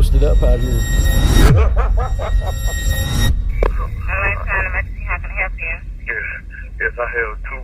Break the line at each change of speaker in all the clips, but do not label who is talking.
posted up out here.
Yes, I have two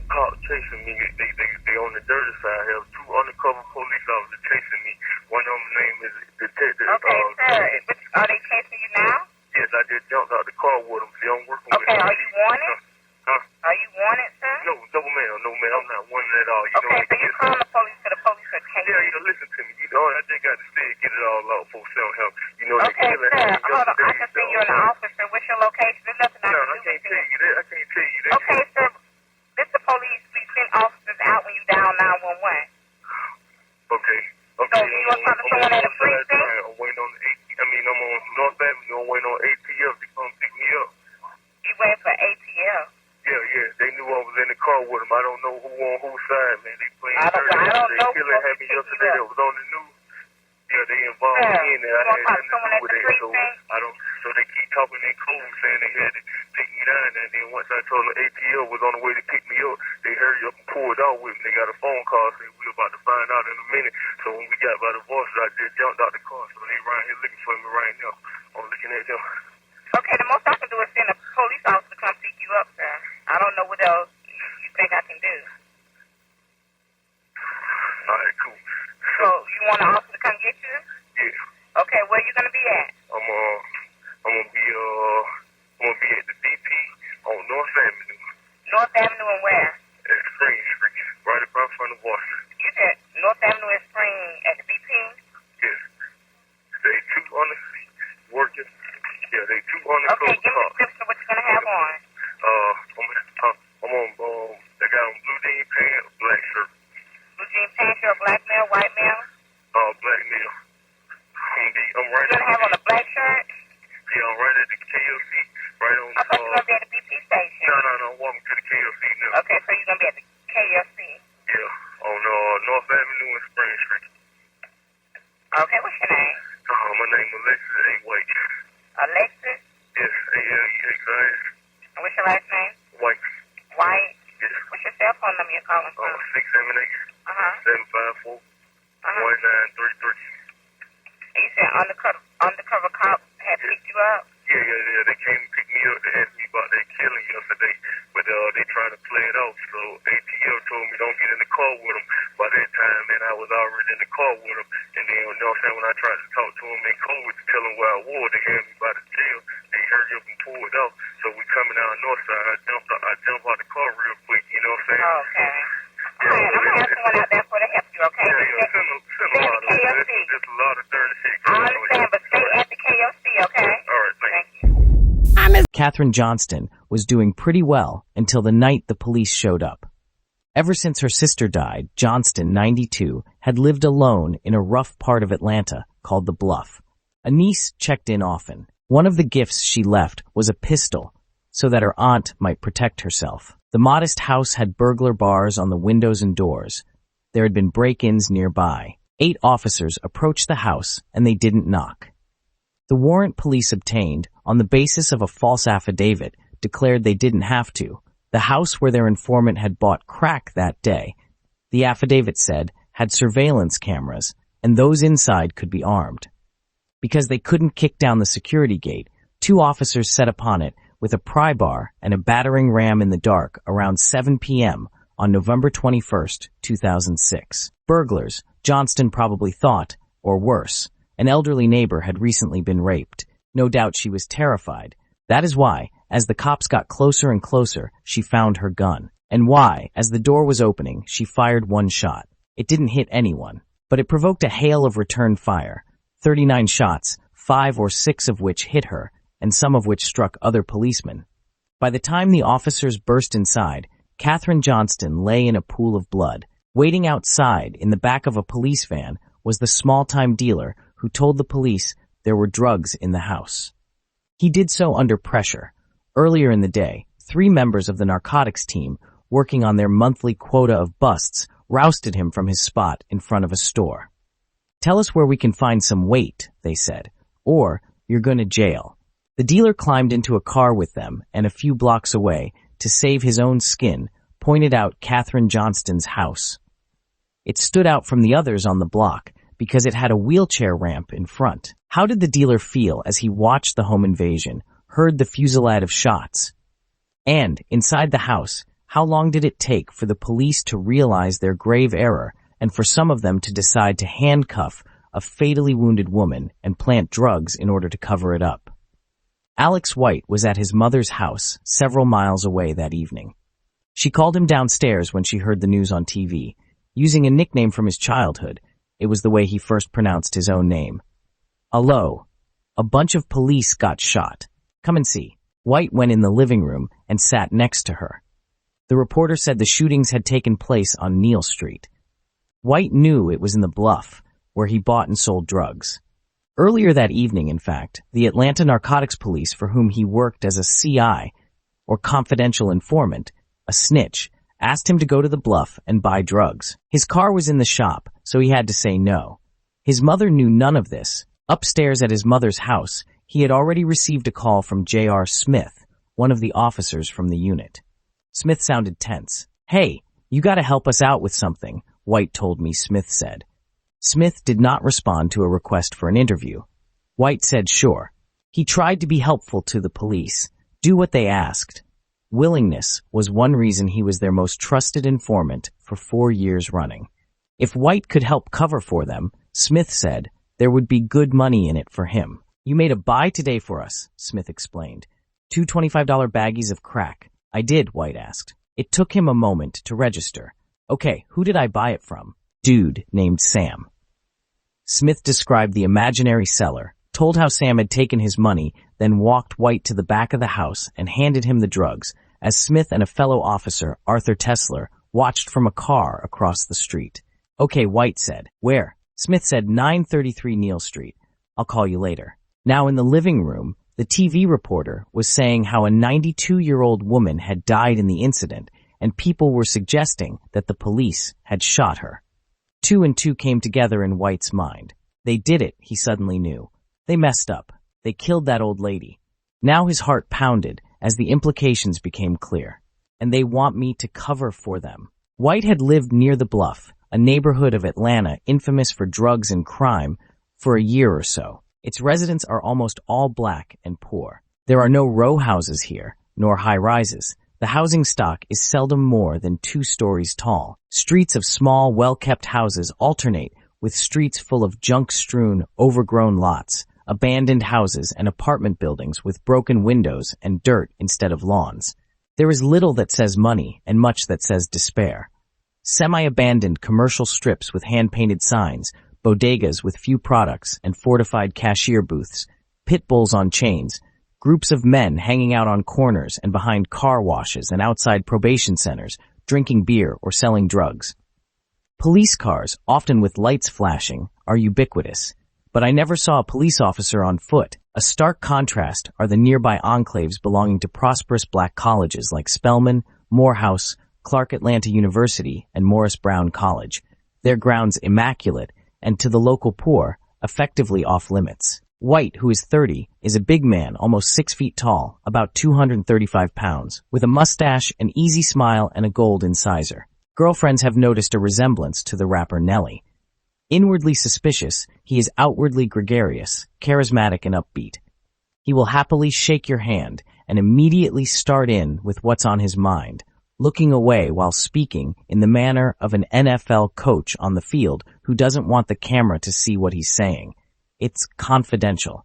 cops chasing me. They on the dirty side. I have two undercover police officers chasing me. One of them name is Detective.
Okay, sir. Are they chasing you now?
Yes, I just jumped out the car with them. See, I'm working with them.
Okay, are you wanted?
Huh?
Are you wanted, sir?
No, ma'am, I'm not wanted at all. You
okay, so you call the police so the police are chasing you?
Yeah, listen to me. You know, I just got to say it, get it all out for self-help. You know,
okay, sir, hold on. I can see you in the office, sir. What's your location? There's nothing I can do.
I can't tell you that. I can't tell you that.
Okay, sir. This the police. We send officers out when you dial 911.
Okay.
So you want to talk to someone at the precinct?
I'm waiting on I'm on North Avenue. I'm waiting on ATL to come pick me up.
You waiting for ATL?
Yeah. They knew I was in the car with them. I don't know who on whose side, man. They playing dirty.
I don't know.
They killing happened yesterday. That was on the news. Yeah, they involved me in there. I had nothing to do with it. So they keep talking in code saying they had to take me down there. And then once I told them ATL was on the way to pick me up, they hurried up and pulled out with me. They got a phone call saying we were about to find out in a minute. So when we got by the voices, I just jumped out the car. So they around here looking for me right now. I'm looking at them.
Okay, the most I can do is send a police officer to come pick you up, sir. I don't know what else you think I can do.
All right, cool.
So you want an officer to come get you?
Yeah.
Okay, where you gonna be at?
I'm gonna be at the BP on North Avenue.
North Avenue and where?
At Spring Street, right about front of Boston.
You said North Avenue and Spring at the BP?
Yes. They two working. Yeah, they two undercover
cops. Okay, give me a description of what you're gonna have on.
I'm on. They got on blue jean pants, black shirt.
Blue jean pants, you're a black male, white male?
Black male. I'm right.
You're gonna have on a black shirt?
Yeah, I'm right at the KFC. Right on.
I thought you were gonna be at the BP station.
No, I'm walking to the KFC now.
Okay, so you're gonna be at the KFC.
Yeah, on North Avenue and Spring Street.
Okay, what's your name?
My name is Alexis A. White.
Alexis?
Yes, A-L-E-X-I-S.
And what's your last name?
White.
White?
Yes.
What's your cell phone number you're calling from?
678 754 1933.
You said undercover cop had picked you up?
Yeah. They came and picked me up. They asked me about their killing yesterday, but they trying to play it off. So ATL told me don't get in the car with them. By that time, man, I was already in the car with them. And then, you know what I'm saying, when I tried to talk to them in code to tell them where I was, they had me by the tail. They hurried up and pulled off. So we coming down north side. I jumped out the car real quick. You know what I'm saying?
Okay. All right, I'm gonna have someone out there for to help you. Okay?
Yeah. Send a lot of
KFC.
There's a lot of dirty shit.
I understand, but stay at the KFC, okay?
All right, thank you.
Katherine Johnston was doing pretty well until the night the police showed up. Ever since her sister died, Johnston, 92, had lived alone in a rough part of Atlanta called The Bluff. A niece checked in often. One of the gifts she left was a pistol so that her aunt might protect herself. The modest house had burglar bars on the windows and doors. There had been break-ins nearby. 8 officers approached the house and they didn't knock. The warrant police obtained, on the basis of a false affidavit, declared they didn't have to. The house where their informant had bought crack that day, the affidavit said, had surveillance cameras, and those inside could be armed. Because they couldn't kick down the security gate, 2 officers set upon it with a pry bar and a battering ram in the dark around 7 p.m. on November 21st, 2006. Burglars, Johnston probably thought, or worse. An elderly neighbor had recently been raped. No doubt she was terrified. That is why, as the cops got closer and closer, she found her gun. And why, as the door was opening, she fired 1 shot. It didn't hit anyone, but it provoked a hail of return fire. 39 shots, 5 or 6 of which hit her, and some of which struck other policemen. By the time the officers burst inside, Katherine Johnston lay in a pool of blood. Waiting outside in the back of a police van was the small-time dealer who told the police there were drugs in the house. He did so under pressure. Earlier in the day, 3 members of the narcotics team, working on their monthly quota of busts, rousted him from his spot in front of a store. "Tell us where we can find some weight," they said, "or you're going to jail." The dealer climbed into a car with them and a few blocks away, to save his own skin, pointed out Katherine Johnston's house. It stood out from the others on the block because it had a wheelchair ramp in front. How did the dealer feel as he watched the home invasion, heard the fusillade of shots? And, inside the house, how long did it take for the police to realize their grave error and for some of them to decide to handcuff a fatally wounded woman and plant drugs in order to cover it up? Alex White was at his mother's house several miles away that evening. She called him downstairs when she heard the news on TV, using a nickname from his childhood. It was the way he first pronounced his own name. "Hello. A bunch of police got shot. Come and see." White went in the living room and sat next to her. The reporter said the shootings had taken place on Neal Street. White knew it was in the Bluff, where he bought and sold drugs. Earlier that evening, in fact, the Atlanta Narcotics Police, for whom he worked as a CI, or confidential informant, a snitch, asked him to go to the Bluff and buy drugs. His car was in the shop, so he had to say no. His mother knew none of this. Upstairs at his mother's house, he had already received a call from J.R. Smith, one of the officers from the unit. Smith sounded tense. "Hey, you gotta help us out with something," White told me, Smith said. Smith did not respond to a request for an interview. White said sure. He tried to be helpful to the police, do what they asked. Willingness was one reason he was their most trusted informant for 4 years running. If White could help cover for them, Smith said, there would be good money in it for him. "You made a buy today for us," Smith explained. 2 $25 baggies of crack. "I did," White asked. It took him a moment to register. "Okay, who did I buy it from?" "Dude named Sam." Smith described the imaginary seller, told how Sam had taken his money, then walked White to the back of the house and handed him the drugs, as Smith and a fellow officer, Arthur Tesler, watched from a car across the street. "Okay," White said. "Where?" Smith said 933 Neal Street. "I'll call you later." Now in the living room, the TV reporter was saying how a 92-year-old woman had died in the incident, and people were suggesting that the police had shot her. 2 and 2 came together in White's mind. They did it, he suddenly knew. They messed up. They killed that old lady. Now his heart pounded as the implications became clear. And they want me to cover for them. White had lived near the Bluff, a neighborhood of Atlanta infamous for drugs and crime, for a year or so. Its residents are almost all black and poor. There are no row houses here, nor high-rises. The housing stock is seldom more than 2 stories tall. Streets of small, well-kept houses alternate with streets full of junk-strewn, overgrown lots, abandoned houses and apartment buildings with broken windows and dirt instead of lawns. There is little that says money and much that says despair. Semi-abandoned commercial strips with hand-painted signs, bodegas with few products and fortified cashier booths, pit bulls on chains, groups of men hanging out on corners and behind car washes and outside probation centers, drinking beer or selling drugs. Police cars, often with lights flashing, are ubiquitous, but I never saw a police officer on foot. A stark contrast are the nearby enclaves belonging to prosperous black colleges like Spelman, Morehouse, Clark Atlanta University, and Morris Brown College. Their grounds immaculate, and to the local poor, effectively off-limits. White, who is 30, is a big man, almost 6 feet tall, about 235 pounds, with a mustache, an easy smile, and a gold incisor. Girlfriends have noticed a resemblance to the rapper Nelly. Inwardly suspicious, he is outwardly gregarious, charismatic, and upbeat. He will happily shake your hand and immediately start in with what's on his mind, looking away while speaking in the manner of an NFL coach on the field who doesn't want the camera to see what he's saying. It's confidential.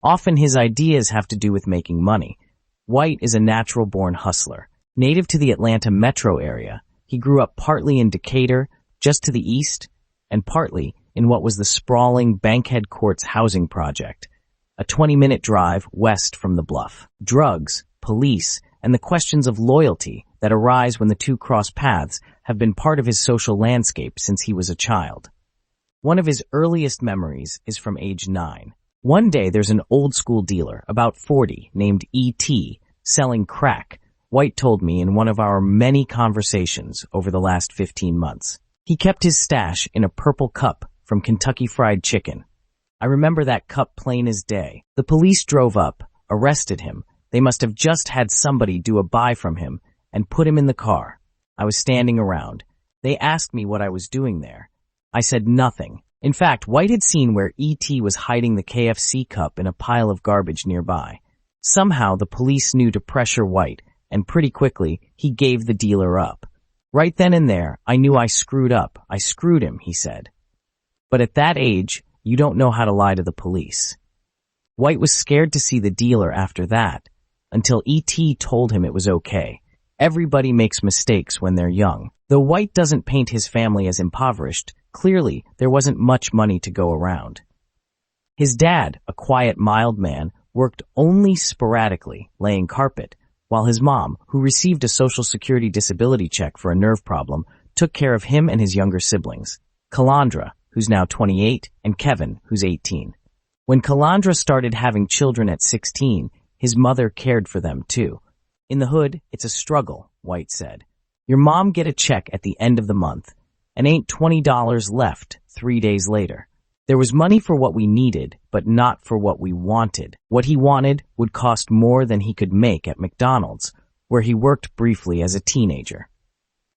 Often his ideas have to do with making money. White is a natural-born hustler. Native to the Atlanta metro area, he grew up partly in Decatur, just to the east, and partly in what was the sprawling Bankhead Courts housing project, a 20-minute drive west from the Bluff. Drugs, police, and the questions of loyalty that arise when the two cross paths have been part of his social landscape since he was a child. One of his earliest memories is from age 9. One day there's an old-school dealer, about 40, named E.T., selling crack, White told me in one of our many conversations over the last 15 months. He kept his stash in a purple cup from Kentucky Fried Chicken. I remember that cup plain as day. The police drove up, arrested him. They must have just had somebody do a buy from him and put him in the car. I was standing around. They asked me what I was doing there. I said nothing. In fact, White had seen where E.T. was hiding the KFC cup in a pile of garbage nearby. Somehow, the police knew to pressure White, and pretty quickly, he gave the dealer up. Right then and there, I knew I screwed up. I screwed him, he said. But at that age, you don't know how to lie to the police. White was scared to see the dealer after that, until E.T. told him it was okay. Everybody makes mistakes when they're young. Though White doesn't paint his family as impoverished, clearly there wasn't much money to go around. His dad, a quiet, mild man, worked only sporadically, laying carpet, while his mom, who received a Social Security disability check for a nerve problem, took care of him and his younger siblings, Calandra, who's now 28, and Kevin, who's 18. When Calandra started having children at 16, his mother cared for them too. In the hood, it's a struggle, White said. Your mom get a check at the end of the month, and ain't $20 left 3 days later. There was money for what we needed, but not for what we wanted. What he wanted would cost more than he could make at McDonald's, where he worked briefly as a teenager.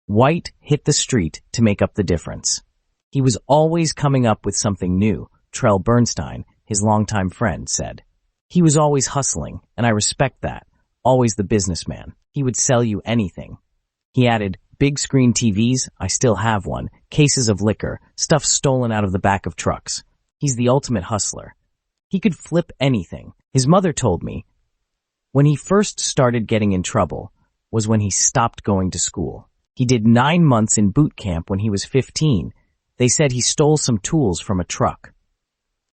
White hit the street to make up the difference. He was always coming up with something new, Trell Bernstein, his longtime friend, said. He was always hustling, and I respect that. Always the businessman. He would sell you anything. He added, big screen TVs, I still have one, cases of liquor, stuff stolen out of the back of trucks. He's the ultimate hustler. He could flip anything. His mother told me, when he first started getting in trouble was when he stopped going to school. He did 9 months in boot camp when he was 15. They said he stole some tools from a truck.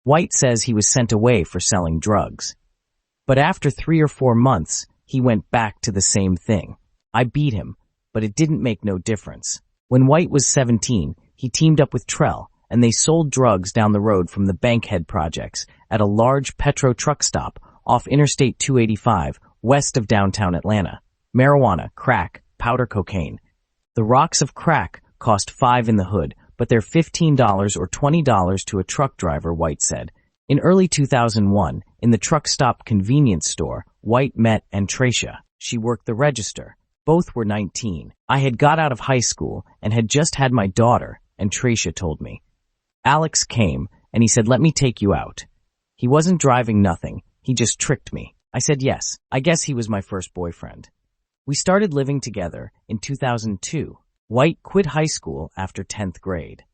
White says he was sent away for selling drugs. But after 3 or 4 months, he went back to the same thing. I beat him, but it didn't make no difference. When White was 17, he teamed up with Trell, and they sold drugs down the road from the Bankhead projects at a large Petro truck stop off Interstate 285 west of downtown Atlanta. Marijuana, crack, powder cocaine. The rocks of crack cost $5 in the hood, but they're $15 or $20 to a truck driver, White said. In early 2001, in the truck stop convenience store, White met Antracia. She worked the register. Both were 19. I had got out of high school and had just had my daughter, Antracia told me. Alex came, and he said, let me take you out. He wasn't driving nothing. He just tricked me. I said yes. I guess he was my first boyfriend. We started living together in 2002. White quit high school after 10th grade.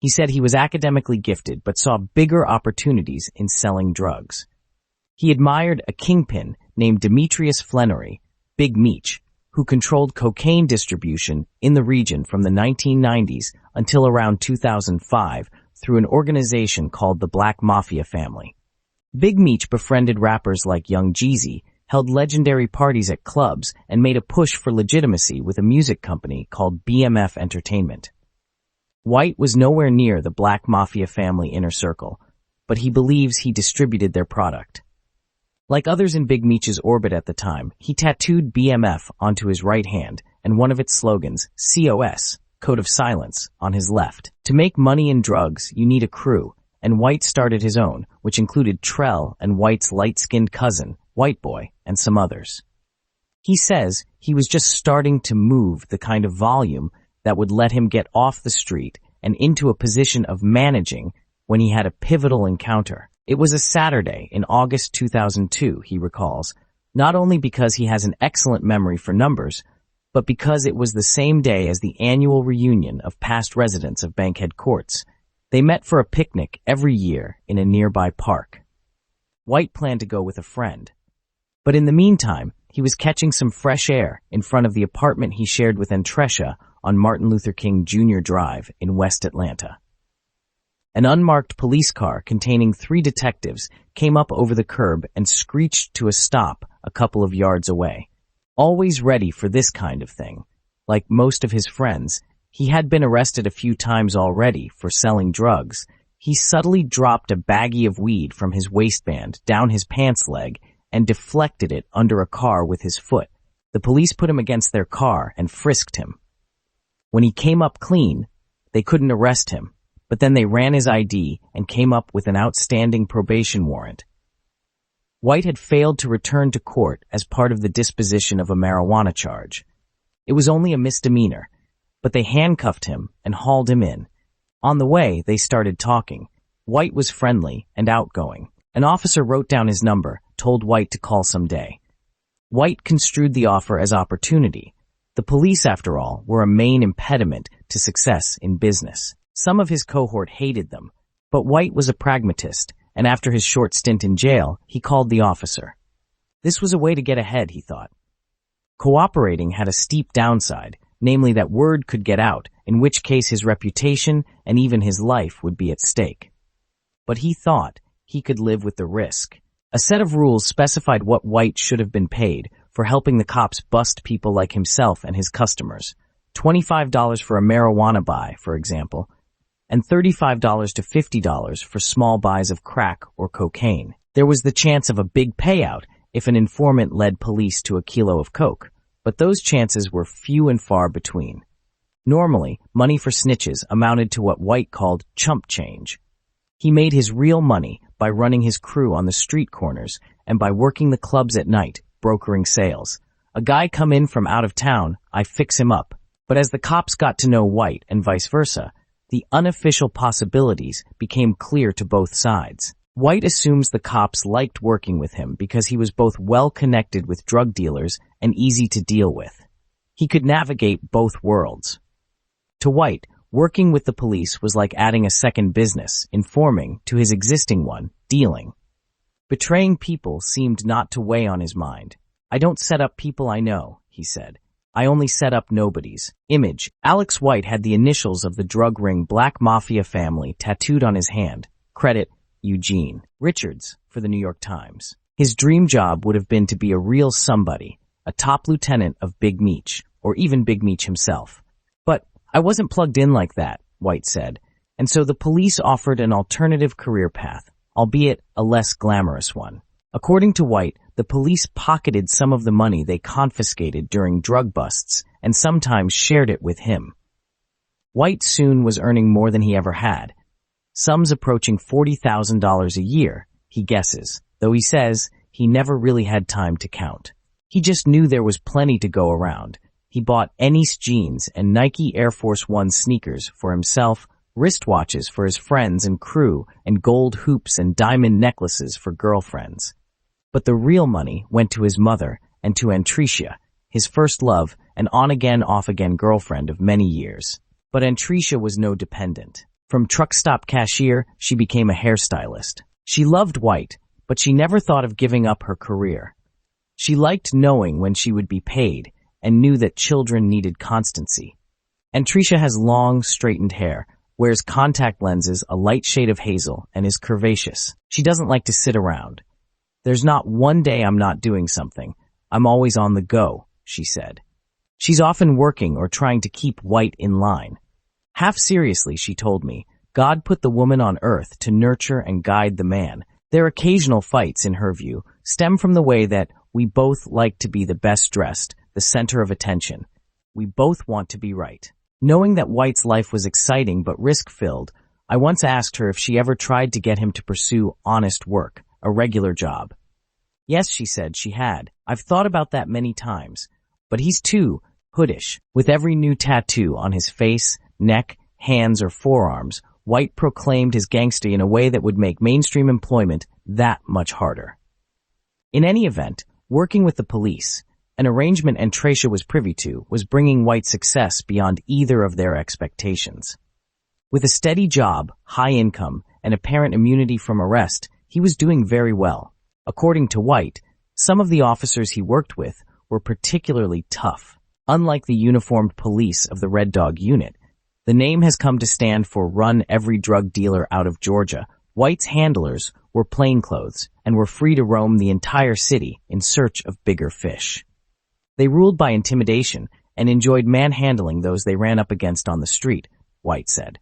He said he was academically gifted but saw bigger opportunities in selling drugs. He admired a kingpin named Demetrius Flannery, Big Meech, who controlled cocaine distribution in the region from the 1990s until around 2005 through an organization called the Black Mafia Family. Big Meech befriended rappers like Young Jeezy, held legendary parties at clubs, and made a push for legitimacy with a music company called BMF Entertainment. White was nowhere near the Black Mafia family inner circle, but he believes he distributed their product. Like others in Big Meech's orbit at the time, he tattooed BMF onto his right hand and one of its slogans, COS, Code of Silence, on his left. To make money in drugs, you need a crew, and White started his own, which included Trell and White's light-skinned cousin, White Boy, and some others. He says he was just starting to move the kind of volume that would let him get off the street and into a position of managing when he had a pivotal encounter. It was a Saturday in August 2002, he recalls, not only because he has an excellent memory for numbers, but because it was the same day as the annual reunion of past residents of Bankhead Courts. They met for a picnic every year in a nearby park. White planned to go with a friend. But in the meantime, he was catching some fresh air in front of the apartment he shared with Antracia on Martin Luther King Jr. Drive in West Atlanta. An unmarked police car containing 3 detectives came up over the curb and screeched to a stop a couple of yards away. Always ready for this kind of thing. Like most of his friends, he had been arrested a few times already for selling drugs. He subtly dropped a baggie of weed from his waistband down his pants leg and deflected it under a car with his foot. The police put him against their car and frisked him. When he came up clean, they couldn't arrest him, but then they ran his ID and came up with an outstanding probation warrant. White had failed to return to court as part of the disposition of a marijuana charge. It was only a misdemeanor, but they handcuffed him and hauled him in. On the way, they started talking. White was friendly and outgoing. An officer wrote down his number, told White to call someday. White construed the offer as opportunity. The police, after all, were a main impediment to success in business. Some of his cohort hated them, but White was a pragmatist, and after his short stint in jail, he called the officer. This was a way to get ahead, he thought. Cooperating had a steep downside, namely that word could get out, in which case his reputation and even his life would be at stake. But he thought he could live with the risk. A set of rules specified what White should have been paid for helping the cops bust people like himself and his customers. $25 for a marijuana buy, for example, and $35 to $50 for small buys of crack or cocaine. There was the chance of a big payout if an informant led police to a kilo of coke, but those chances were few and far between. Normally, money for snitches amounted to what White called chump change. He made his real money by running his crew on the street corners and by working the clubs at night, brokering sales. A guy come in from out of town, I fix him up. But as the cops got to know White and vice versa, the unofficial possibilities became clear to both sides. White assumes the cops liked working with him because he was both well connected with drug dealers and easy to deal with. He could navigate both worlds. To White, working with the police was like adding a second business, informing, to his existing one, dealing. Betraying people seemed not to weigh on his mind. I don't set up people I know, he said. I only set up nobodies. Image. Alex White had the initials of the drug ring Black Mafia family tattooed on his hand. Credit, Eugene. Richards, for the New York Times. His dream job would have been to be a real somebody, a top lieutenant of Big Meech, or even Big Meech himself. But I wasn't plugged in like that, White said, and so the police offered an alternative career path, albeit a less glamorous one. According to White, the police pocketed some of the money they confiscated during drug busts and sometimes shared it with him. White soon was earning more than he ever had. Sums approaching $40,000 a year, he guesses, though he says he never really had time to count. He just knew there was plenty to go around. He bought Ennis jeans and Nike Air Force One sneakers for himself, wristwatches for his friends and crew, and gold hoops and diamond necklaces for girlfriends. But the real money went to his mother and to Antricia, his first love and on-again, off-again girlfriend of many years. But Antricia was no dependent. From truck stop cashier, she became a hairstylist. She loved White, but she never thought of giving up her career. She liked knowing when she would be paid and knew that children needed constancy. Antricia has long, straightened hair, wears contact lenses a light shade of hazel, and is curvaceous. She doesn't like to sit around. There's not one day I'm not doing something. I'm always on the go, she said. She's often working or trying to keep White in line. Half seriously, she told me, God put the woman on earth to nurture and guide the man. Their occasional fights, in her view, stem from the way that we both like to be the best dressed, the center of attention. We both want to be right. Knowing that White's life was exciting but risk-filled, I once asked her if she ever tried to get him to pursue honest work, a regular job. Yes, she said, she had. I've thought about that many times. But he's too hoodish. With every new tattoo on his face, neck, hands, or forearms, White proclaimed his gangster in a way that would make mainstream employment that much harder. In any event, working with the police, an arrangement Antricia was privy to, was bringing White success beyond either of their expectations. With a steady job, high income, and apparent immunity from arrest, he was doing very well. According to White, some of the officers he worked with were particularly tough. Unlike the uniformed police of the Red Dog Unit, the name has come to stand for run every drug dealer out of Georgia. White's handlers were plainclothes and were free to roam the entire city in search of bigger fish. They ruled by intimidation and enjoyed manhandling those they ran up against on the street, White said.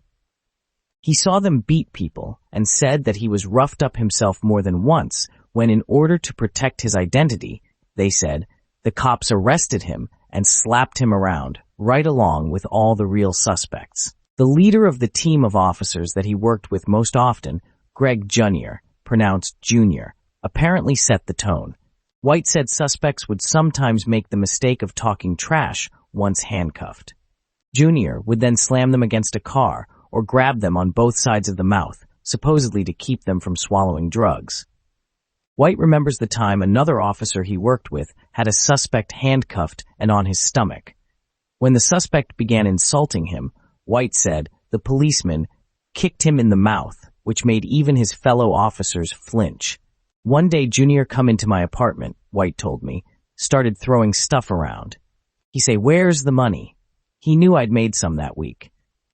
He saw them beat people and said that he was roughed up himself more than once when, in order to protect his identity, they said, the cops arrested him and slapped him around, right along with all the real suspects. The leader of the team of officers that he worked with most often, Greg Junior, pronounced Junior, apparently set the tone. White said suspects would sometimes make the mistake of talking trash once handcuffed. Junior would then slam them against a car or grab them on both sides of the mouth, supposedly to keep them from swallowing drugs. White remembers the time another officer he worked with had a suspect handcuffed and on his stomach. When the suspect began insulting him, White said the policeman kicked him in the mouth, which made even his fellow officers flinch. One day Junior come into my apartment, White told me, started throwing stuff around. He say, "Where's the money?" He knew I'd made some that week.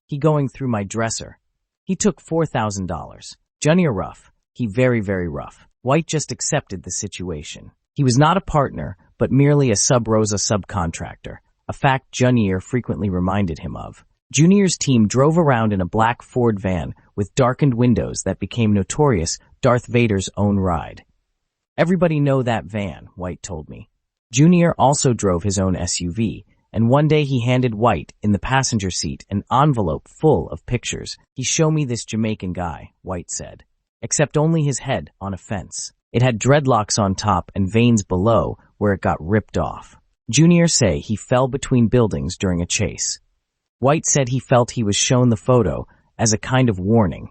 He going through my dresser. He took $4,000. Junior rough. He very, very rough. White just accepted the situation. He was not a partner, but merely a sub-rosa subcontractor, a fact Junior frequently reminded him of. Junior's team drove around in a black Ford van with darkened windows that became notorious Darth Vader's own ride. Everybody know that van, White told me. Junior also drove his own SUV, and one day he handed White in the passenger seat an envelope full of pictures. "He show me this Jamaican guy," White said, except only his head on a fence. It had dreadlocks on top and veins below where it got ripped off. Junior say he fell between buildings during a chase. White said he felt he was shown the photo as a kind of warning.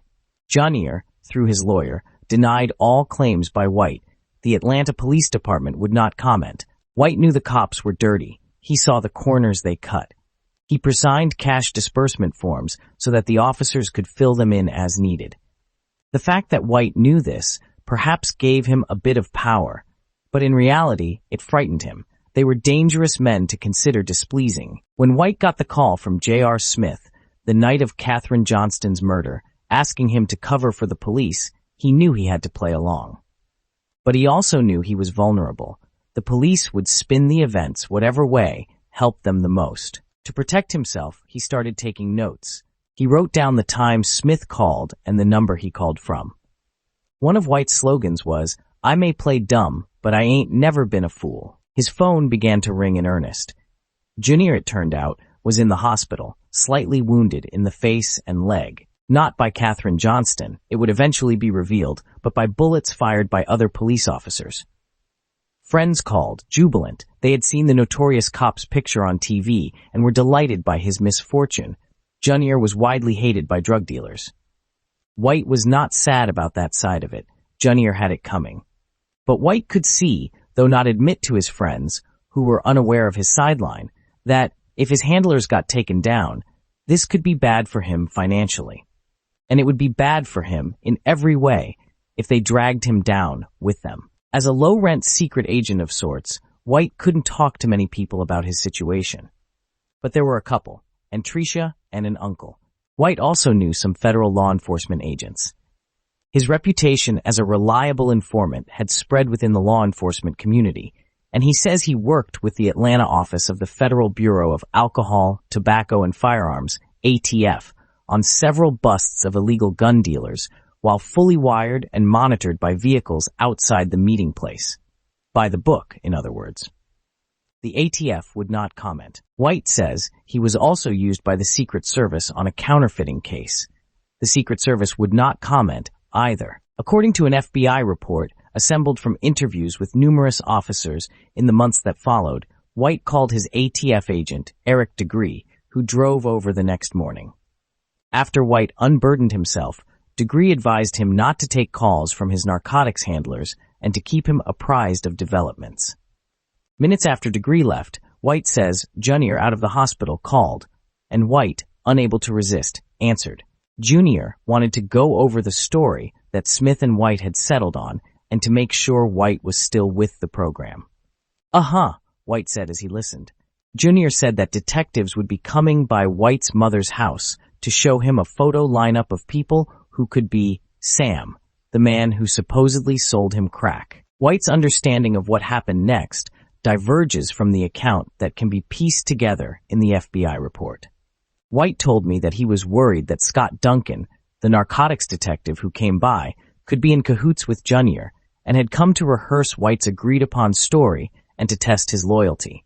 Junior, through his lawyer, denied all claims by White. The Atlanta Police Department would not comment. White knew the cops were dirty. He saw the corners they cut. He presigned cash disbursement forms so that the officers could fill them in as needed. The fact that White knew this perhaps gave him a bit of power, but in reality, it frightened him. They were dangerous men to consider displeasing. When White got the call from J.R. Smith, the night of Katherine Johnston's murder, asking him to cover for the police, he knew he had to play along. But he also knew he was vulnerable. The police would spin the events whatever way helped them the most. To protect himself, he started taking notes. He wrote down the time Smith called and the number he called from. One of White's slogans was, "I may play dumb, but I ain't never been a fool." His phone began to ring in earnest. Junior, it turned out, was in the hospital, slightly wounded in the face and leg. Not by Katherine Johnston, it would eventually be revealed, but by bullets fired by other police officers. Friends called, jubilant. They had seen the notorious cop's picture on TV and were delighted by his misfortune. Junior was widely hated by drug dealers. White was not sad about that side of it. Junior had it coming. But White could see, though not admit to his friends, who were unaware of his sideline, that if his handlers got taken down, this could be bad for him financially. And it would be bad for him in every way if they dragged him down with them. As a low-rent secret agent of sorts, White couldn't talk to many people about his situation. But there were a couple, and Tricia and an uncle. White also knew some federal law enforcement agents. His reputation as a reliable informant had spread within the law enforcement community, and he says he worked with the Atlanta office of the Federal Bureau of Alcohol, Tobacco, and Firearms, ATF, on several busts of illegal gun dealers, while fully wired and monitored by vehicles outside the meeting place. By the book, in other words. The ATF would not comment. White says he was also used by the Secret Service on a counterfeiting case. The Secret Service would not comment either. According to an FBI report assembled from interviews with numerous officers in the months that followed, White called his ATF agent, Eric Degree, who drove over the next morning. After White unburdened himself, Degree advised him not to take calls from his narcotics handlers and to keep him apprised of developments. Minutes after Degree left, White says Junior out of the hospital called, and White, unable to resist, answered. Junior wanted to go over the story that Smith and White had settled on and to make sure White was still with the program. White said as he listened. Junior said that detectives would be coming by White's mother's house to show him a photo lineup of people who could be Sam, the man who supposedly sold him crack. White's understanding of what happened next diverges from the account that can be pieced together in the FBI report. White told me that he was worried that Scott Duncan, the narcotics detective who came by, could be in cahoots with Junior and had come to rehearse White's agreed-upon story and to test his loyalty.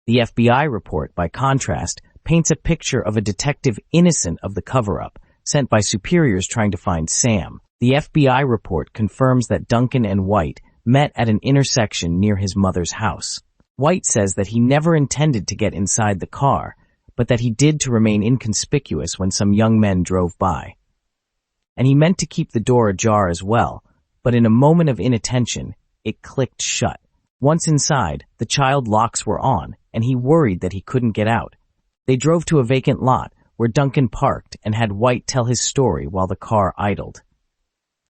The FBI report, by contrast, paints a picture of a detective innocent of the cover-up, sent by superiors trying to find Sam. The FBI report confirms that Duncan and White met at an intersection near his mother's house. White says that he never intended to get inside the car, but that he did to remain inconspicuous when some young men drove by. And he meant to keep the door ajar as well, but in a moment of inattention, it clicked shut. Once inside, the child locks were on, and he worried that he couldn't get out. They drove to a vacant lot, where Duncan parked and had White tell his story while the car idled.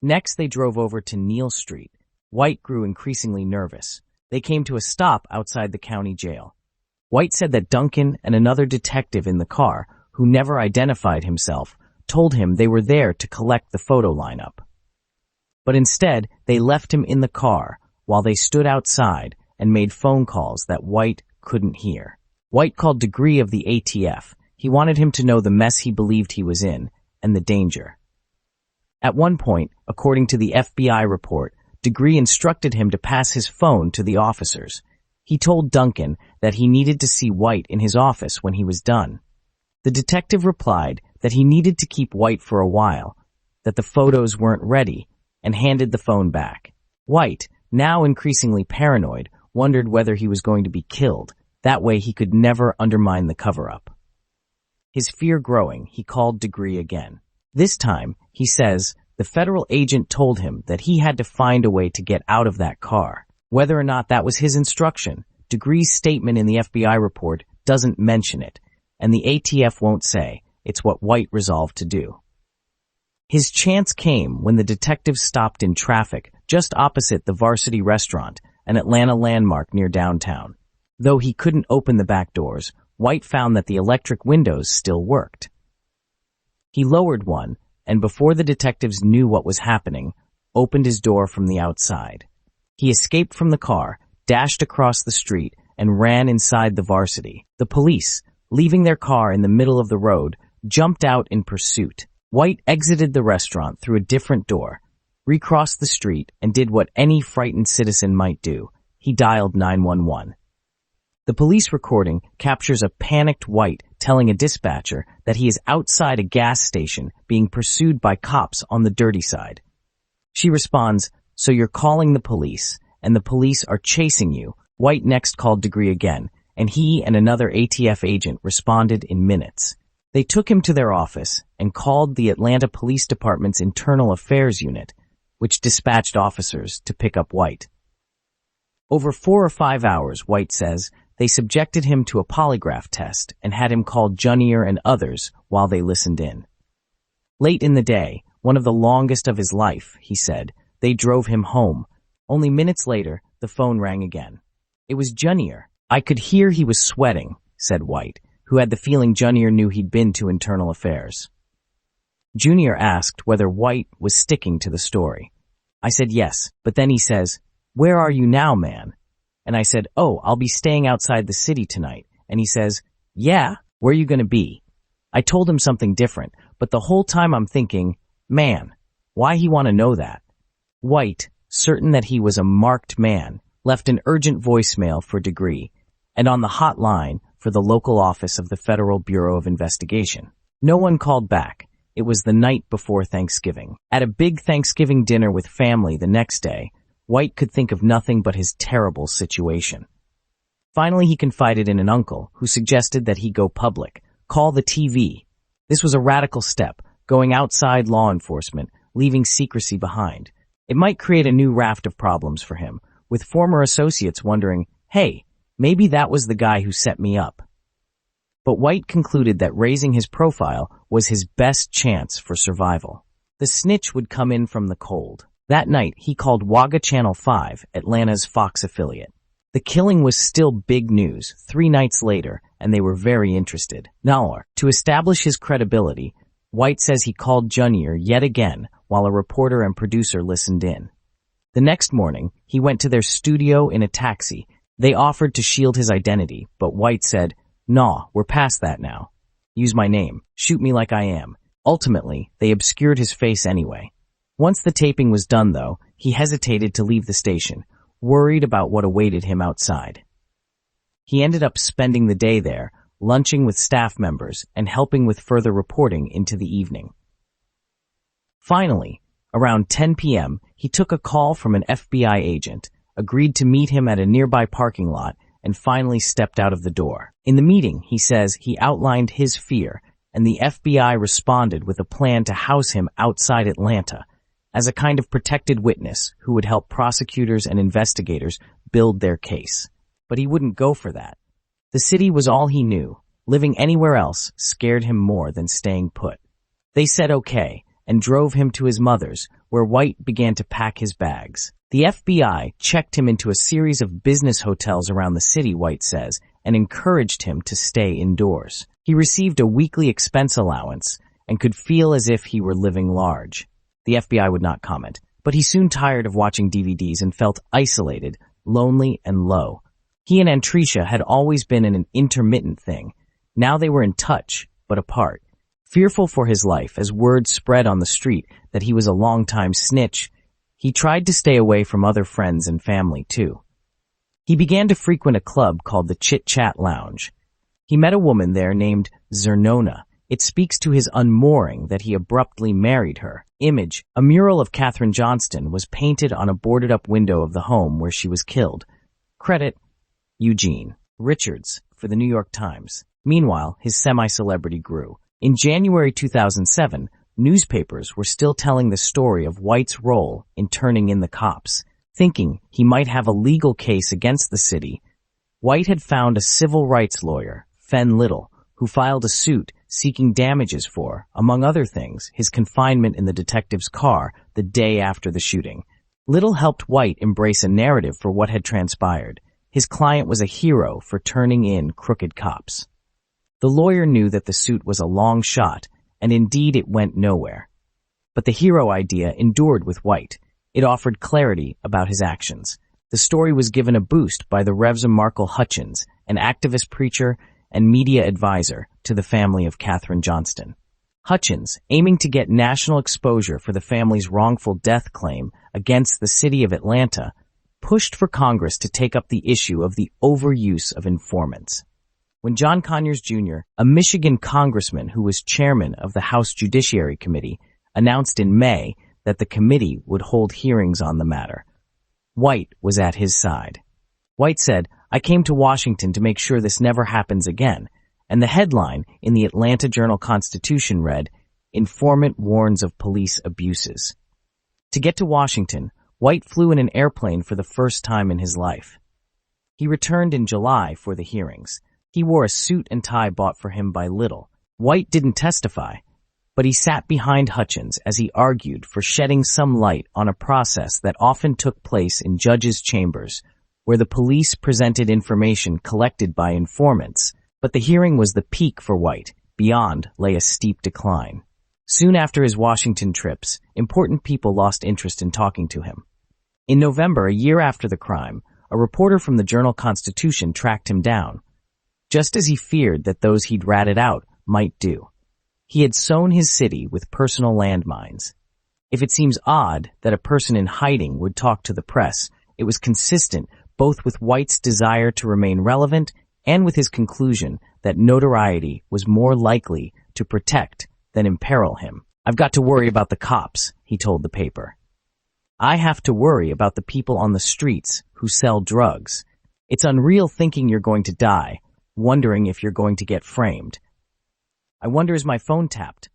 Next, they drove over to Neal Street. White grew increasingly nervous. They came to a stop outside the county jail. White said that Duncan and another detective in the car, who never identified himself, told him they were there to collect the photo lineup. But instead, they left him in the car while they stood outside and made phone calls that White couldn't hear. White called Degree of the ATF. He wanted him to know the mess he believed he was in and the danger. At one point, according to the FBI report, Degree instructed him to pass his phone to the officers. He told Duncan that he needed to see White in his office when he was done. The detective replied that he needed to keep White for a while, that the photos weren't ready, and handed the phone back. White, now increasingly paranoid, wondered whether he was going to be killed. That way he could never undermine the cover-up. His fear growing, he called Degree again. This time, he says, the federal agent told him that he had to find a way to get out of that car. Whether or not that was his instruction, Degree's statement in the FBI report doesn't mention it, and the ATF won't say. It's what White resolved to do. His chance came when the detective stopped in traffic just opposite the Varsity Restaurant, an Atlanta landmark near downtown. Though he couldn't open the back doors, White found that the electric windows still worked. He lowered one, and before the detectives knew what was happening, opened his door from the outside. He escaped from the car, dashed across the street, and ran inside the Varsity. The police, leaving their car in the middle of the road, jumped out in pursuit. White exited the restaurant through a different door, recrossed the street, and did what any frightened citizen might do. He dialed 911. The police recording captures a panicked White telling a dispatcher that he is outside a gas station being pursued by cops on the dirty side. She responds, "So you're calling the police, and the police are chasing you." White next called Degree again, and he and another ATF agent responded in minutes. They took him to their office and called the Atlanta Police Department's Internal Affairs Unit, which dispatched officers to pick up White. Over 4 or 5 hours, White says, they subjected him to a polygraph test and had him call Junior and others while they listened in. Late in the day, one of the longest of his life, he said, they drove him home. Only minutes later, the phone rang again. It was Junior. I could hear he was sweating, said White, who had the feeling Junior knew he'd been to Internal Affairs. Junior asked whether White was sticking to the story. I said yes, but then he says, "Where are you now, man?" And I said, "Oh, I'll be staying outside the city tonight." And he says, "Yeah, where are you going to be?" I told him something different, but the whole time I'm thinking, man, why he want to know that? White, certain that he was a marked man, left an urgent voicemail for Degree, and on the hotline for the local office of the Federal Bureau of Investigation. No one called back. It was the night before Thanksgiving. At a big Thanksgiving dinner with family the next day, White could think of nothing but his terrible situation. Finally, he confided in an uncle who suggested that he go public, call the TV. This was a radical step, going outside law enforcement, leaving secrecy behind. It might create a new raft of problems for him, with former associates wondering, hey, maybe that was the guy who set me up. But White concluded that raising his profile was his best chance for survival. The snitch would come in from the cold. That night, he called Wagga Channel 5, Atlanta's Fox affiliate. The killing was still big news 3 nights later, and they were very interested. Now, to establish his credibility, White says he called Junior yet again while a reporter and producer listened in. The next morning, he went to their studio in a taxi. They offered to shield his identity, but White said, "Nah, we're past that now. Use my name. Shoot me like I am." Ultimately, they obscured his face anyway. Once the taping was done, though, he hesitated to leave the station, worried about what awaited him outside. He ended up spending the day there, lunching with staff members and helping with further reporting into the evening. Finally, around 10 p.m., he took a call from an FBI agent, agreed to meet him at a nearby parking lot, and finally stepped out of the door. In the meeting, he says he outlined his fear, and the FBI responded with a plan to house him outside Atlanta as a kind of protected witness who would help prosecutors and investigators build their case. But he wouldn't go for that. The city was all he knew. Living anywhere else scared him more than staying put. They said okay and drove him to his mother's, where White began to pack his bags. The FBI checked him into a series of business hotels around the city, White says, and encouraged him to stay indoors. He received a weekly expense allowance and could feel as if he were living large. The FBI would not comment, but he soon tired of watching DVDs and felt isolated, lonely, and low. He and Antrisha had always been in an intermittent thing. Now they were in touch, but apart. Fearful for his life as word spread on the street that he was a long-time snitch, he tried to stay away from other friends and family, too. He began to frequent a club called the Chit Chat Lounge. He met a woman there named Zernona. It speaks to his unmooring that he abruptly married her. Image, a mural of Katherine Johnston, was painted on a boarded-up window of the home where she was killed. Credit, Eugene Richards for the New York Times. Meanwhile, his semi-celebrity grew. In January 2007, newspapers were still telling the story of White's role in turning in the cops. Thinking he might have a legal case against the city, White had found a civil rights lawyer, Fen Little, who filed a suit seeking damages for, among other things, his confinement in the detective's car the day after the shooting. Little helped White embrace a narrative for what had transpired. His client was a hero for turning in crooked cops. The lawyer knew that the suit was a long shot, and indeed it went nowhere. But the hero idea endured with White. It offered clarity about his actions. The story was given a boost by the Rev. Markle Hutchins, an activist preacher and media advisor to the family of Katherine Johnston. Hutchins, aiming to get national exposure for the family's wrongful death claim against the city of Atlanta, pushed for Congress to take up the issue of the overuse of informants. When John Conyers Jr., a Michigan congressman who was chairman of the House Judiciary Committee, announced in May that the committee would hold hearings on the matter, White was at his side. White said, "I came to Washington to make sure this never happens again," and the headline in the Atlanta Journal-Constitution read, "Informant warns of police abuses." To get to Washington, White flew in an airplane for the first time in his life. He returned in July for the hearings. He wore a suit and tie bought for him by Little. White didn't testify, but he sat behind Hutchins as he argued for shedding some light on a process that often took place in judges' chambers, where the police presented information collected by informants. But the hearing was the peak for White. Beyond lay a steep decline. Soon after his Washington trips, important people lost interest in talking to him. In November, a year after the crime, a reporter from the Journal-Constitution tracked him down, just as he feared that those he'd ratted out might do. He had sown his city with personal landmines. If it seems odd that a person in hiding would talk to the press, it was consistent both with White's desire to remain relevant and with his conclusion that notoriety was more likely to protect than imperil him. "I've got to worry about the cops," he told the paper. "I have to worry about the people on the streets who sell drugs. It's unreal thinking you're going to die, wondering if you're going to get framed. I wonder, is my phone tapped?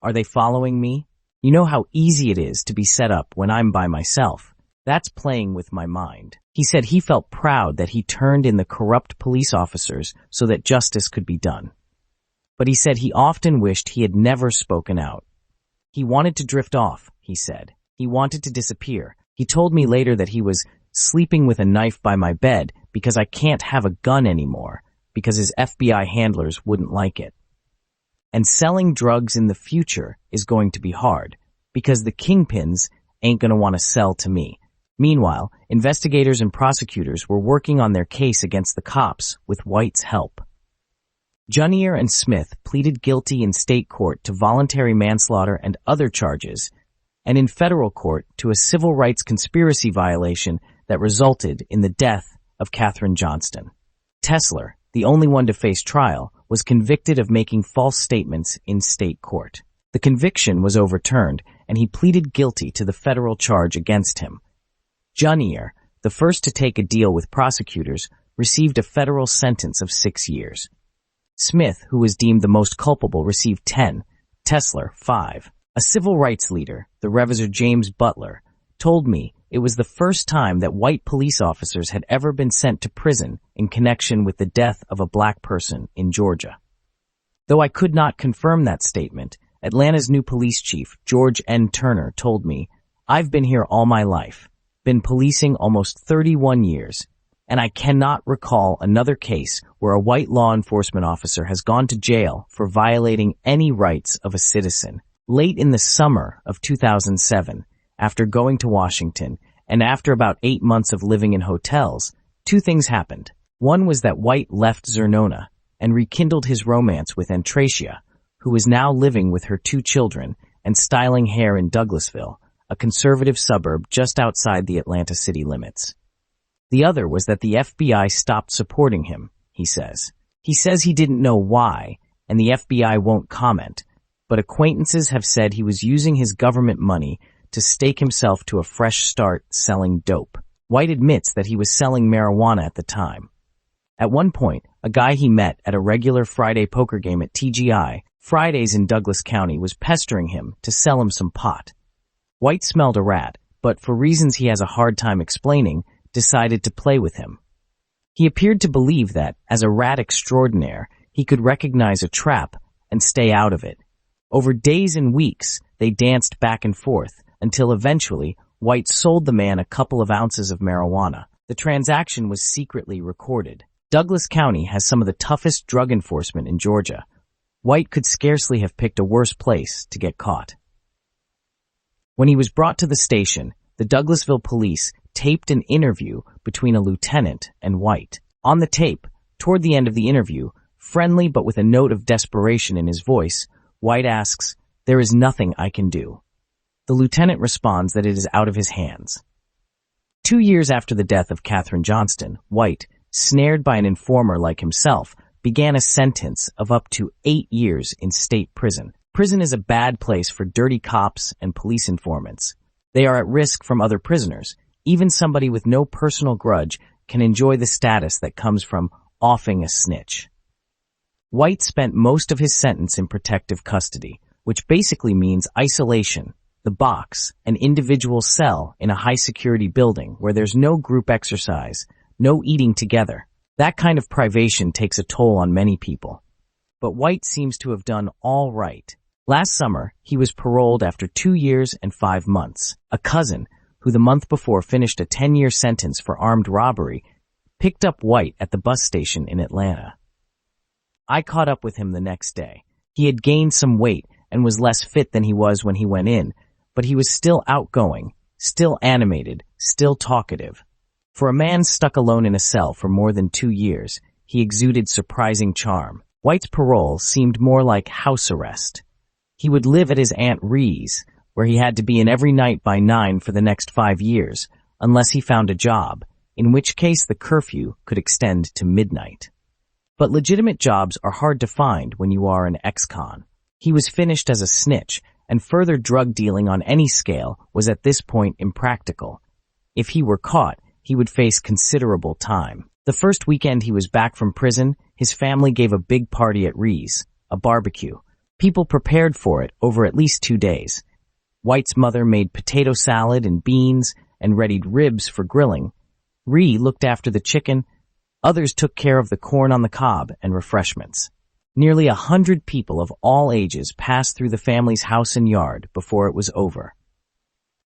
Are they following me? You know how easy it is to be set up when I'm by myself. That's playing with my mind." He said he felt proud that he turned in the corrupt police officers so that justice could be done. But he said he often wished he had never spoken out. He wanted to drift off, he said. He wanted to disappear. He told me later that he was sleeping with a knife by my bed because I can't have a gun anymore, because his FBI handlers wouldn't like it. And selling drugs in the future is going to be hard, because the kingpins ain't going to want to sell to me. Meanwhile, investigators and prosecutors were working on their case against the cops with White's help. Junior and Smith pleaded guilty in state court to voluntary manslaughter and other charges, and in federal court to a civil rights conspiracy violation that resulted in the death of Katherine Johnston. Tesler, the only one to face trial, was convicted of making false statements in state court. The conviction was overturned, and he pleaded guilty to the federal charge against him. Junior, the first to take a deal with prosecutors, received a federal sentence of 6 years. Smith, who was deemed the most culpable, received 10, Tesler 5. A civil rights leader, the Reverend James Butler, told me it was the first time that white police officers had ever been sent to prison in connection with the death of a black person in Georgia. Though I could not confirm that statement, Atlanta's new police chief, George N. Turner, told me, "I've been here all my life, been policing almost 31 years, and I cannot recall another case where a white law enforcement officer has gone to jail for violating any rights of a citizen." Late in the summer of 2007, after going to Washington, and after about 8 months of living in hotels, 2 things happened. One was that White left Zernona and rekindled his romance with Antracia, who is now living with her 2 children and styling hair in Douglasville, a conservative suburb just outside the Atlanta city limits. The other was that the FBI stopped supporting him, he says. He says he didn't know why, and the FBI won't comment, but acquaintances have said he was using his government money to stake himself to a fresh start selling dope. White admits that he was selling marijuana at the time. At one point, a guy he met at a regular Friday poker game at TGI Fridays in Douglas County was pestering him to sell him some pot. White smelled a rat, but for reasons he has a hard time explaining, decided to play with him. He appeared to believe that, as a rat extraordinaire, he could recognize a trap and stay out of it. Over days and weeks, they danced back and forth, until eventually, White sold the man a couple of ounces of marijuana. The transaction was secretly recorded. Douglas County has some of the toughest drug enforcement in Georgia. White could scarcely have picked a worse place to get caught. When he was brought to the station, the Douglasville police taped an interview between a lieutenant and White. On the tape, toward the end of the interview, friendly but with a note of desperation in his voice, White asks, "There is nothing I can do." The lieutenant responds that it is out of his hands. 2 years after the death of Katherine Johnston, White, snared by an informer like himself, began a sentence of up to 8 years in state prison. Prison is a bad place for dirty cops and police informants. They are at risk from other prisoners. Even somebody with no personal grudge can enjoy the status that comes from offing a snitch. White spent most of his sentence in protective custody, which basically means isolation, the box, an individual cell in a high-security building where there's no group exercise, no eating together. That kind of privation takes a toll on many people. But White seems to have done all right. Last summer, he was paroled after 2 years and 5 months. A cousin, who the month before finished a 10-year sentence for armed robbery, picked up White at the bus station in Atlanta. I caught up with him the next day. He had gained some weight and was less fit than he was when he went in, but he was still outgoing, still animated, still talkative. For a man stuck alone in a cell for more than 2 years, he exuded surprising charm. White's parole seemed more like house arrest. He would live at his Aunt Ree's, where he had to be in every night by 9 for the next 5 years, unless he found a job, in which case the curfew could extend to midnight. But legitimate jobs are hard to find when you are an ex-con. He was finished as a snitch, and further drug dealing on any scale was at this point impractical. If he were caught, he would face considerable time. The first weekend he was back from prison, his family gave a big party at Ree's, a barbecue. People prepared for it over at least 2 days. White's mother made potato salad and beans and readied ribs for grilling. Ree looked after the chicken. Others took care of the corn on the cob and refreshments. Nearly 100 people of all ages passed through the family's house and yard before it was over.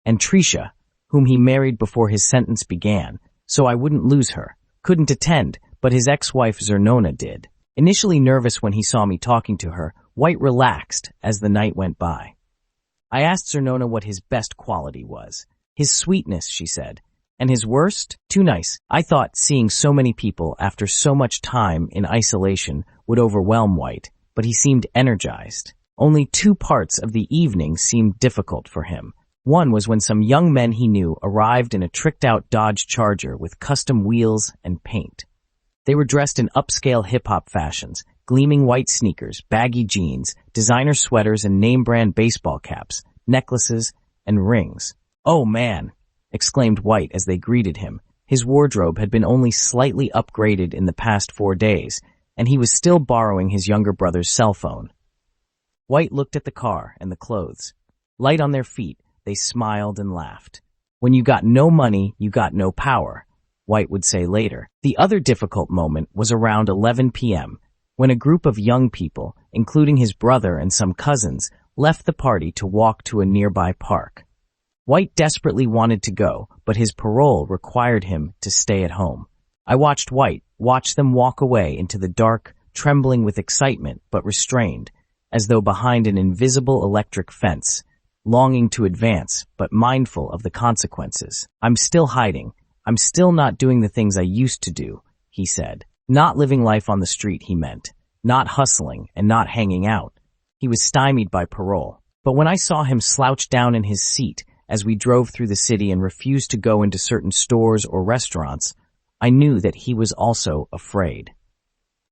Antracia, whom he married before his sentence began, so I wouldn't lose her, couldn't attend, but his ex-wife Zernona did. Initially nervous when he saw me talking to her, White relaxed as the night went by. I asked Zernona what his best quality was. His sweetness, she said. And his worst? Too nice. I thought seeing so many people after so much time in isolation would overwhelm White, but he seemed energized. Only 2 parts of the evening seemed difficult for him. One was when some young men he knew arrived in a tricked-out Dodge Charger with custom wheels and paint. They were dressed in upscale hip-hop fashions, gleaming white sneakers, baggy jeans, designer sweaters and name-brand baseball caps, necklaces, and rings. "Oh, man!" exclaimed White as they greeted him, His wardrobe had been only slightly upgraded in the past 4 days, and he was still borrowing his younger brother's cell phone. White looked at the car and the clothes. Light on their feet, they smiled and laughed. When you got no money, you got no power, White would say later. The other difficult moment was around 11 p.m., when a group of young people, including his brother and some cousins, left the party to walk to a nearby park. White desperately wanted to go, but his parole required him to stay at home. I watched White watch them walk away into the dark, trembling with excitement but restrained, as though behind an invisible electric fence, longing to advance but mindful of the consequences. "I'm still hiding. I'm still not doing the things I used to do," he said. Not living life on the street, he meant. Not hustling and not hanging out. He was stymied by parole. But when I saw him slouch down in his seat as we drove through the city and refused to go into certain stores or restaurants, I knew that he was also afraid.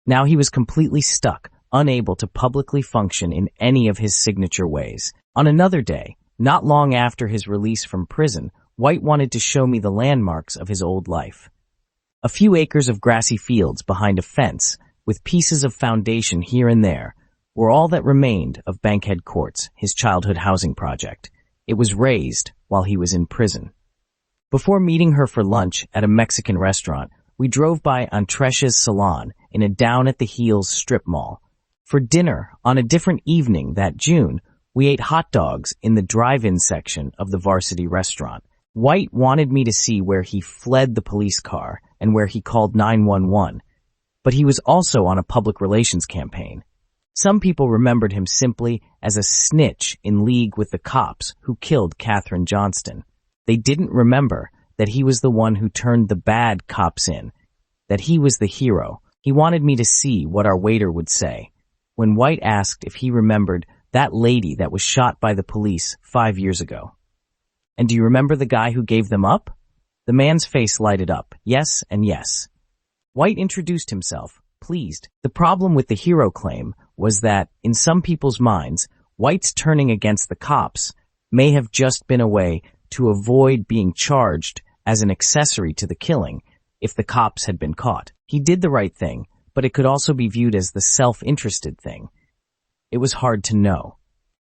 Now he was completely stuck, unable to publicly function in any of his signature ways. On another day, not long after his release from prison, White wanted to show me the landmarks of his old life. A few acres of grassy fields behind a fence, with pieces of foundation here and there, were all that remained of Bankhead Courts, his childhood housing project. It was razed while he was in prison. Before meeting her for lunch at a Mexican restaurant, we drove by Antresha's salon in a down-at-the-heels strip mall. For dinner, on a different evening that June, we ate hot dogs in the drive-in section of the Varsity restaurant. White wanted me to see where he fled the police car and where he called 911, but he was also on a public relations campaign. Some people remembered him simply as a snitch in league with the cops who killed Katherine Johnston. They didn't remember that he was the one who turned the bad cops in, that he was the hero. He wanted me to see what our waiter would say. When White asked if he remembered that lady that was shot by the police 5 years ago. "And do you remember the guy who gave them up?" The man's face lighted up. Yes and yes. White introduced himself, pleased. The problem with the hero claim was that, in some people's minds, White's turning against the cops may have just been a way to avoid being charged as an accessory to the killing if the cops had been caught. He did the right thing, but it could also be viewed as the self-interested thing. It was hard to know.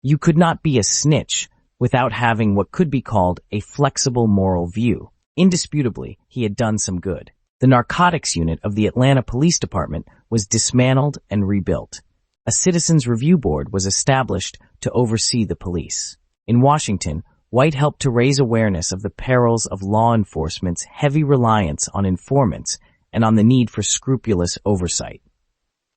You could not be a snitch without having what could be called a flexible moral view. Indisputably, he had done some good. The narcotics unit of the Atlanta Police Department was dismantled and rebuilt. A citizens' review board was established to oversee the police. In Washington, White helped to raise awareness of the perils of law enforcement's heavy reliance on informants and on the need for scrupulous oversight.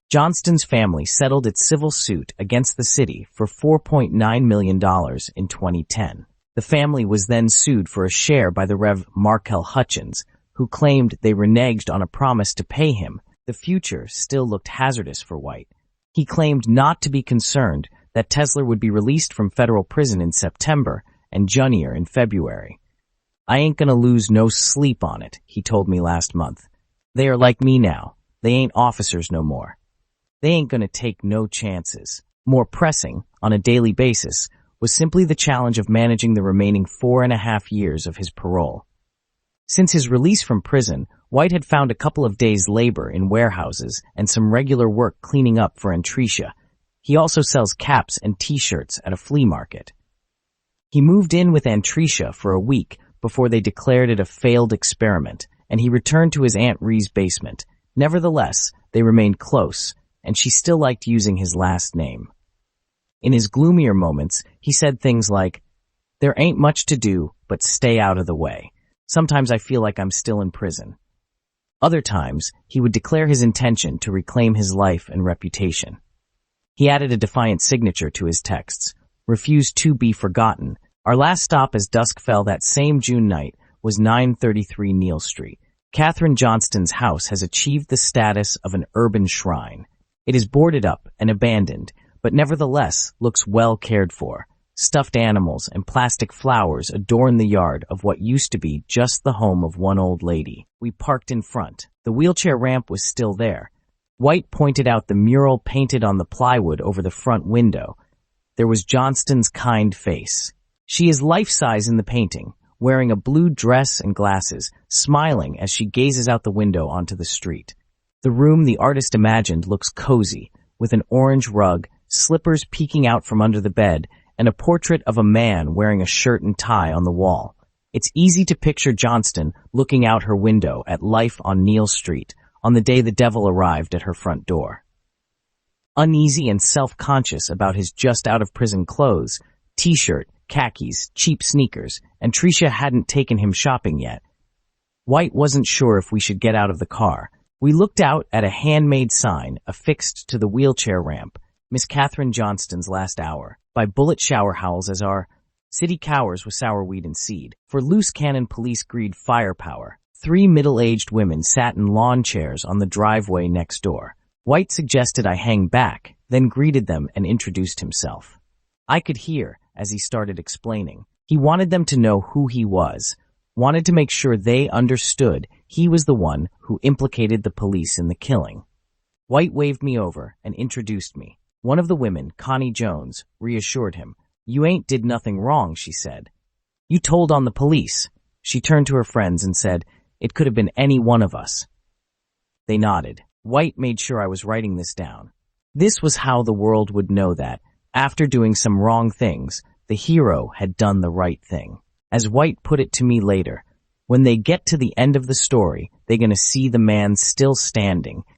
Johnston's family settled its civil suit against the city for $4.9 million in 2010. The family was then sued for a share by the Rev. Markel Hutchins, who claimed they reneged on a promise to pay him. The future still looked hazardous for White. He claimed not to be concerned that Tesler would be released from federal prison in September and Junior in February. "I ain't gonna lose no sleep on it," he told me last month. "They are like me now. They ain't officers no more. They ain't gonna take no chances." More pressing, on a daily basis, was simply the challenge of managing the remaining 4.5 years of his parole. Since his release from prison, White had found a couple of days' labor in warehouses and some regular work cleaning up for Antresha. He also sells caps and t-shirts at a flea market. He moved in with Antresha for a week before they declared it a failed experiment, and he returned to his Aunt Ree's basement. Nevertheless, they remained close, and she still liked using his last name. In his gloomier moments, he said things like, "There ain't much to do, but stay out of the way. Sometimes I feel like I'm still in prison." Other times, he would declare his intention to reclaim his life and reputation. He added a defiant signature to his texts, "Refused to be forgotten." Our last stop as dusk fell that same June night was 933 Neal Street. Katherine Johnston's house has achieved the status of an urban shrine. It is boarded up and abandoned, but nevertheless looks well cared for. Stuffed animals and plastic flowers adorn the yard of what used to be just the home of one old lady. We parked in front. The wheelchair ramp was still there. White pointed out the mural painted on the plywood over the front window. There was Johnston's kind face. She is life-size in the painting, wearing a blue dress and glasses, smiling as she gazes out the window onto the street. The room the artist imagined looks cozy, with an orange rug, slippers peeking out from under the bed, and a portrait of a man wearing a shirt and tie on the wall. It's easy to picture Johnston looking out her window at life on Neal Street on the day the devil arrived at her front door. Uneasy and self-conscious about his just-out-of-prison clothes, t-shirt, khakis, cheap sneakers, and Tricia hadn't taken him shopping yet. White wasn't sure if we should get out of the car. We looked out at a handmade sign affixed to the wheelchair ramp, Miss Catherine Johnston's last hour, by Bullet Shower Howls as our city cowers with sour weed and seed. For loose cannon police greed firepower. 3 middle-aged women sat in lawn chairs on the driveway next door. White suggested I hang back, then greeted them and introduced himself. I could hear, as he started explaining, he wanted them to know who he was, wanted to make sure they understood he was the one who implicated the police in the killing. White waved me over and introduced me. One of the women, Connie Jones, reassured him. "You ain't did nothing wrong," she said. "You told on the police." She turned to her friends and said, "It could have been any one of us." They nodded. White made sure I was writing this down. This was how the world would know that, after doing some wrong things, the hero had done the right thing. As White put it to me later, when they get to the end of the story, they're gonna see the man still standing,